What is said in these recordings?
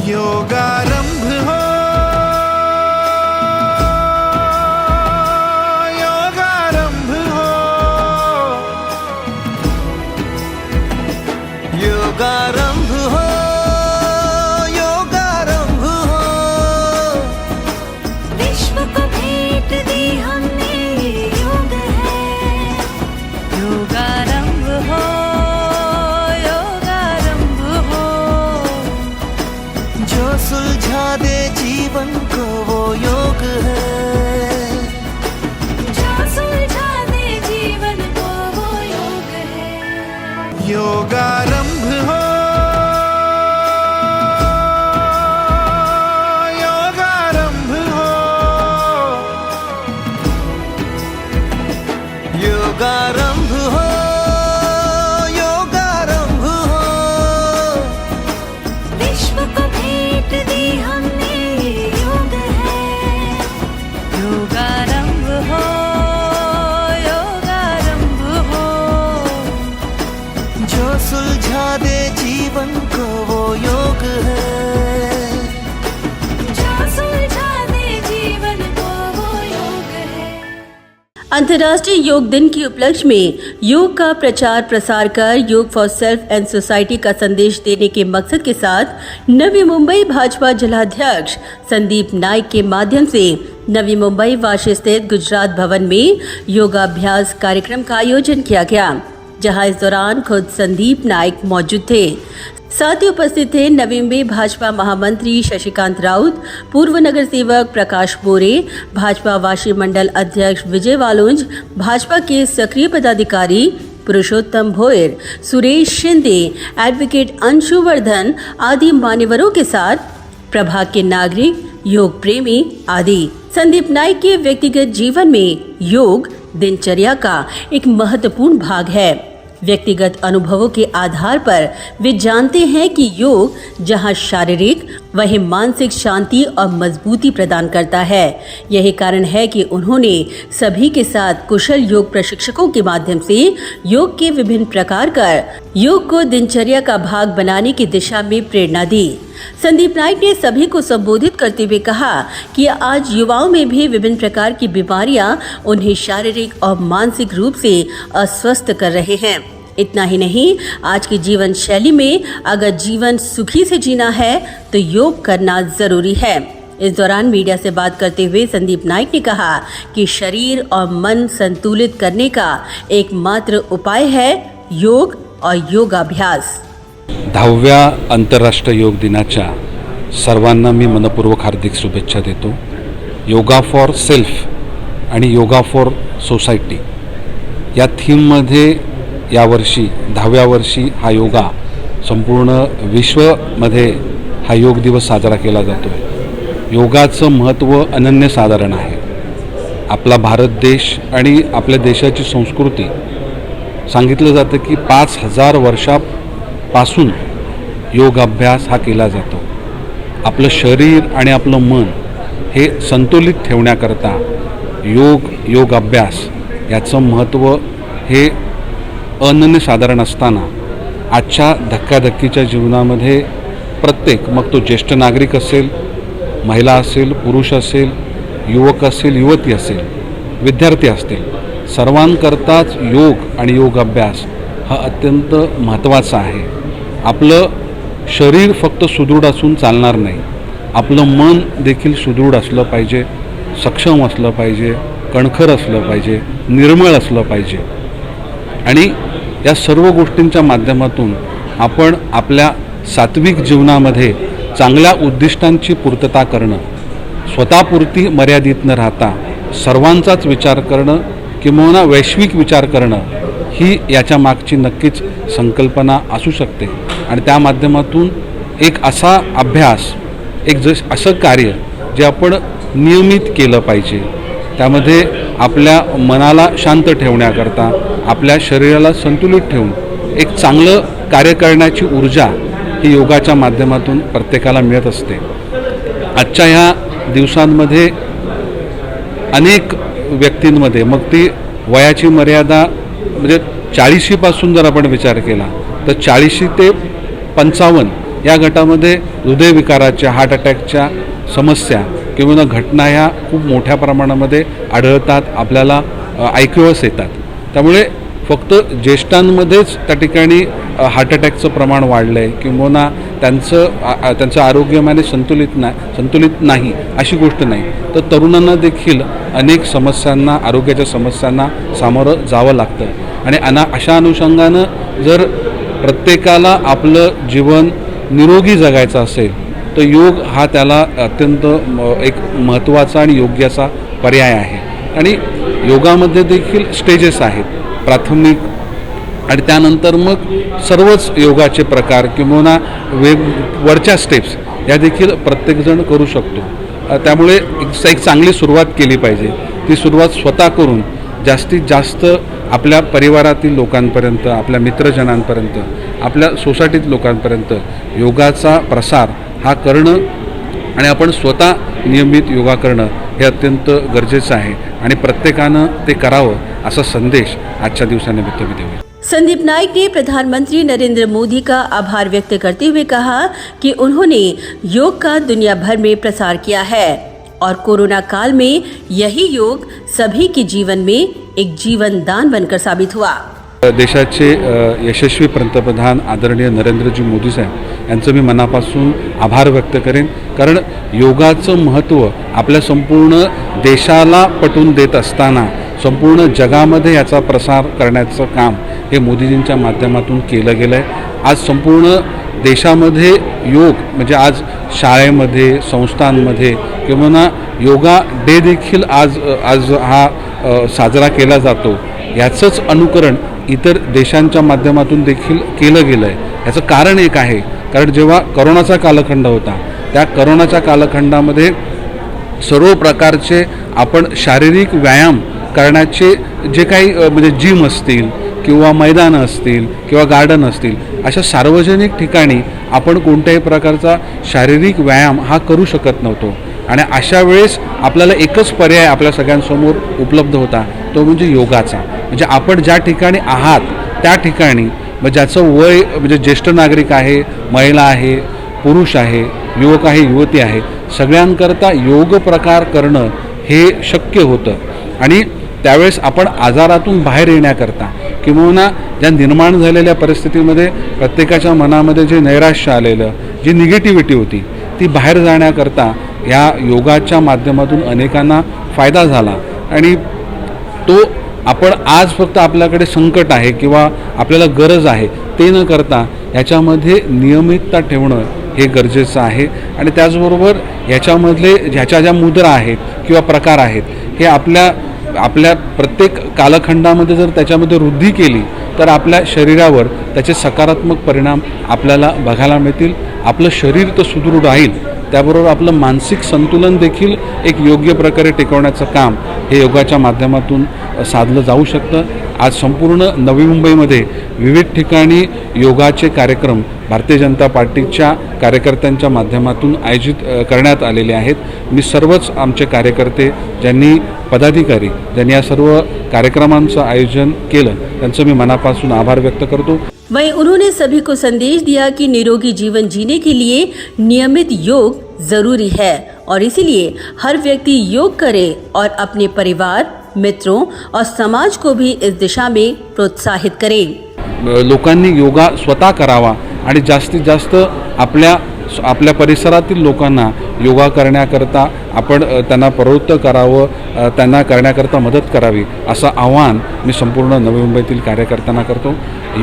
योगारंभ हो, योगारंभ हो, योगारंभ हो, योगारंभ हो। विश्व को भेंट दी हमने योग है। योगारंभ हो, योगारंभ हो। जो सुलझा दे जीवन को वो योग है। जो सुलझा दे जीवन को वो योग है। योगारंभ हो, योगारंभ हो, योगारंभ हो, योगारंभ हो। विश्व को भेंट दी हमने योग है। योगारंभ हो, योगारंभ हो। जो सुलझा दे जीवन को वो योग है। जो सुलझा दे जीवन को वो योग है। अंतर्राष्ट्रीय योग दिन के उपलक्ष्य में योग का प्रचार प्रसार कर योग फॉर सेल्फ एंड सोसाइटी का संदेश देने के मकसद के साथ नवी मुंबई भाजपा जिलाध्यक्ष संदीप नाइक के माध्यम से नवी मुंबई वाशी स्थित गुजरात भवन में योगाभ्यास कार्यक्रम का आयोजन किया गया, जहां इस दौरान खुद संदीप नाइक मौजूद थे। साथ ही उपस्थित थे नवी मुंबई भाजपा महामंत्री शशिकांत राउत, पूर्व नगर सेवक प्रकाश बोरे, भाजपा वाशी मंडल अध्यक्ष विजय वालुंज, भाजपा के सक्रिय पदाधिकारी पुरुषोत्तम भोयर, सुरेश शिंदे, एडवोकेट अंशु वर्धन आदि मान्यवरों के साथ प्रभाग के नागरिक, योग प्रेमी आदि। संदीप नाइक के व्यक्तिगत जीवन में योग दिनचर्या का एक महत्वपूर्ण भाग है। व्यक्तिगत अनुभवों के आधार पर वे जानते हैं कि योग जहां शारीरिक वहीं मानसिक शांति और मजबूती प्रदान करता है। यही कारण है कि उन्होंने सभी के साथ कुशल योग प्रशिक्षकों के माध्यम से योग के विभिन्न प्रकार कर योग को दिनचर्या का भाग बनाने की दिशा में प्रेरणा दी। संदीप नाइक ने सभी को संबोधित करते हुए कहा कि आज युवाओं में भी विभिन्न प्रकार की बीमारियां उन्हें शारीरिक और मानसिक रूप से अस्वस्थ कर रहे हैं। इतना ही नहीं, आज की जीवन शैली में अगर जीवन सुखी से जीना है तो योग करना जरूरी है। इस दौरान मीडिया से बात करते हुए संदीप नाइक ने कहा कि शरीर और मन संतुलित करने का एकमात्र उपाय है योग और योगाभ्यास। 10व्या आंतरराष्ट्रीय योग दिनाच्या सर्वांना मी मनपूर्वक हार्दिक शुभेच्छा देतो। योगा फॉर सेल्फ आणि योगा फॉर सोसायटी या थीममध्ये यावर्षी 10व्या वर्षी हा योगा संपूर्ण विश्वमध्ये हा योग दिवस साजरा केला जातो आहे। योगाचं महत्त्व अनन्यसाधारण आहे। आपला भारत देश आणि आपल्या देशाची संस्कृती सांगितलं जातं की 5000 वर्षापासून योग अभ्यास हा केला जातो। आपलं शरीर आणि आपलं मन हे संतुलित ठेवण्याकरता योग अभ्यास याचं महत्त्व हे अनन्यसाधारण असताना आजच्या धक्काधक्कीच्या जीवनामध्ये प्रत्येक, मग तो ज्येष्ठ नागरिक असेल, महिला असेल, पुरुष असेल, युवक असेल, युवती असेल, विद्यार्थी असतील, सर्वांकरताच योग आणि योग अभ्यास हा अत्यंत महत्त्वाचा आहे। आपलं शरीर फक्त सुदृढ असून चालणार नाही, आपलं मन देखील सुदृढ असलं पाहिजे, सक्षम असलं पाहिजे, कणखर असलं पाहिजे, निर्मळ असलं पाहिजे। आणि या सर्व गोष्टींच्या माध्यमातून आपण आपल्या सात्विक जीवनामध्ये चांगल्या उद्दिष्टांची पूर्तता करणं, स्वतःपुरती मर्यादित न राहता सर्वांचाच विचार करणं किंवा वैश्विक विचार करणं ही याच्या मागची नक्कीच संकल्पना असू शकते। आणि त्या माध्यमातून एक असा अभ्यास, असं कार्य जे आपण नियमित केलं पाहिजे, त्यामध्ये आपल्या मनाला शांत ठेवण्याकरता, आपल्या शरीराला संतुलित ठेवून एक चांगलं कार्य करण्याची ऊर्जा ही योगाच्या माध्यमातून प्रत्येकाला मिळत असते। आजच्या ह्या दिवसांमध्ये अनेक व्यक्तींमध्ये, मग ती वयाची मर्यादा म्हणजे 40पासून जर आपण विचार केला तर 40 ते 55 या गटामध्ये हृदयविकाराच्या, हार्ट अटॅकच्या समस्या किंवा घटना ह्या खूप मोठ्या प्रमाणामध्ये आढळतात, आपल्याला ऐकूस येतात. त्यामुळे फक्त ज्येष्ठांमध्येच त्या ठिकाणी हार्ट अटॅकचं प्रमाण वाढलं आहे किंवा त्यांचं आरोग्यमाने संतुलित नाही अशी गोष्ट नाही, तर तरुणांना देखील अनेक समस्यांना, आरोग्याच्या समस्यांना सामोरं जावं लागतं. आणि अशा अनुषंगानं जर प्रत्येकाला आपलं जीवन निरोगी जगायचं असेल तर योग हा त्याला अत्यंत एक महत्त्वाचा आणि योग्य असा पर्याय आहे. आणि योगामध्ये देखील स्टेजेस आहेत, प्राथमिक आणि त्यानंतर मग सर्वच योगाचे प्रकार किंवा वरच्या स्टेप्स या देखील प्रत्येकजण करू शकतो. त्यामुळे एक चांगली सुरुवात केली पाहिजे. ती सुरुवात स्वतः करून जास्तीत जास्त आपल्या परिवारातील लोकांपर्यंत, आपल्या मित्रजनांपर्यंत, आपल्या सोसायटीत लोकांपर्यंत योगाचा प्रसार हा करणं आणि आपण स्वतः नियमित योगा करणं हे अत्यंत गरजेचं आहे आणि प्रत्येकानं ते करावं असा संदेश आजच्या दिवसानिमित्त मी देऊया. संदीप नाइक ने प्रधानमंत्री नरेंद्र मोदी का आभार व्यक्त करते हुए कहा कि उन्होंने योग का दुनिया भर में प्रसार किया है और कोरोना काल में यही योग सभी के जीवन में एक जीवन दान बनकर साबित हुआ. देशाचे यशस्वी पंतप्रधान आदरणीय नरेंद्रजी मोदी साहेब यांचं मी मनापासून आभार व्यक्त करेन, कारण योगाचं महत्त्व आपल्या संपूर्ण देशाला पटवून देत असताना संपूर्ण जगामध्ये याचा प्रसार करण्याचं काम हे मोदीजींच्या माध्यमातून केलं गेलं आहे. आज संपूर्ण देशामध्ये योग म्हणजे आज शाळेमध्ये, संस्थांमध्ये किंवा योगा डे देखील आज हा साजरा केला जातो. याचंच अनुकरण इतर देशांच्या माध्यमातून देखील केलं गेलं आहे. याचं कारण एक आहे, कारण जेव्हा करोनाचा कालखंड होता त्या करोनाच्या कालखंडामध्ये सर्व प्रकारचे आपण शारीरिक व्यायाम करण्याचे जे काही म्हणजे जिम असतील किंवा मैदानं असतील किंवा गार्डन असतील अशा सार्वजनिक ठिकाणी आपण कोणत्याही प्रकारचा शारीरिक व्यायाम हा करू शकत नव्हतो. आणि अशा वेळेस आपल्याला एकच पर्याय आपल्या सगळ्यांसमोर उपलब्ध होता, तो म्हणजे योगाचा. म्हणजे आपण ज्या ठिकाणी आहात त्या ठिकाणी ज्याचं वय म्हणजे ज्येष्ठ नागरिक आहे, महिला आहे, पुरुष आहे, युवक आहे, युवती आहे, सगळ्यांकरता योग प्रकार करणं हे शक्य होतं. आणि त्यावेळेस आपण आजारातून बाहेर येण्याकरता किंवा ज्या निर्माण झालेल्या परिस्थितीमध्ये प्रत्येकाच्या मनामध्ये जे नैराश्य आलेलं, जी निगेटिव्हिटी होती ती बाहेर जाण्याकरता या योगाच्या माध्यमातून अनेकांना फायदा झाला. आणि तो आपण आज फक्त आपल्याकडे संकट आहे किंवा आपल्याला गरज आहे ते न करता याच्यामध्ये नियमितता ठेवणं हे गरजेचं आहे. आणि त्याचबरोबर याच्यामधले ह्याच्या ज्या मुद्रा आहेत किंवा प्रकार आहेत हे आपल्या प्रत्येक कालखंडामध्ये जर त्याच्यामध्ये वृद्धी केली तर आपल्या शरीरावर त्याचे सकारात्मक परिणाम आपल्याला बघायला मिळतील. आपलं शरीर तर सुदृढ राहील, त्याबरोबर आपलं मानसिक संतुलन देखील एक योग्य प्रकारे टिकवण्याचं काम हे योगाच्या माध्यमातून साधलं जाऊ शकतं. आज संपूर्ण नवी मुंबईमध्ये विविध ठिकाणी योगाचे कार्यक्रम भारतीय जनता पार्टीच्या कार्यकर्त्यांच्या माध्यमातून आयोजित करण्यात आलेले आहेत. मी सर्वच आमचे कार्यकर्ते पदाधिकारी ज्यांनी या सर्व कार्यक्रमांचं आयोजन केलं त्यांचं मी मनापासून आभार व्यक्त करतो. वहीं उन्होंने सभी को संदेश दिया कि निरोगी जीवन जीने के लिए नियमित योग जरूरी है और इसीलिए हर व्यक्ति योग करे और अपने परिवार, मित्रों और समाज को भी इस दिशा में प्रोत्साहित करे. लोकांनी योगा स्वतः करावा आणि जास्तीत जास्त आपल्या परिसरातील लोकांना योगा करण्याकरता आपण त्यांना प्रवृत्त करावं, त्यांना करण्याकरता मदत करावी असं आवाहन मी संपूर्ण नवी मुंबईतील कार्यकर्त्यांना करतो.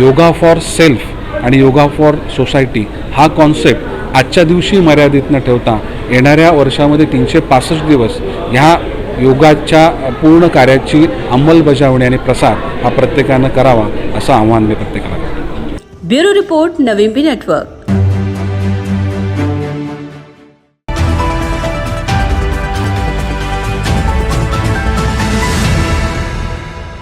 योगा फॉर सेल्फ आणि योगा फॉर सोसायटी हा कॉन्सेप्ट आजच्या दिवशी मर्यादित न ठेवता येणाऱ्या वर्षामध्ये 365 दिवस ह्या योगाच्या पूर्ण कार्याची अंमलबजावणी आणि प्रसार हा प्रत्येकानं करावा असं आवाहन मी प्रत्येकाला करतो. Bureau report, Navi Mumbai network.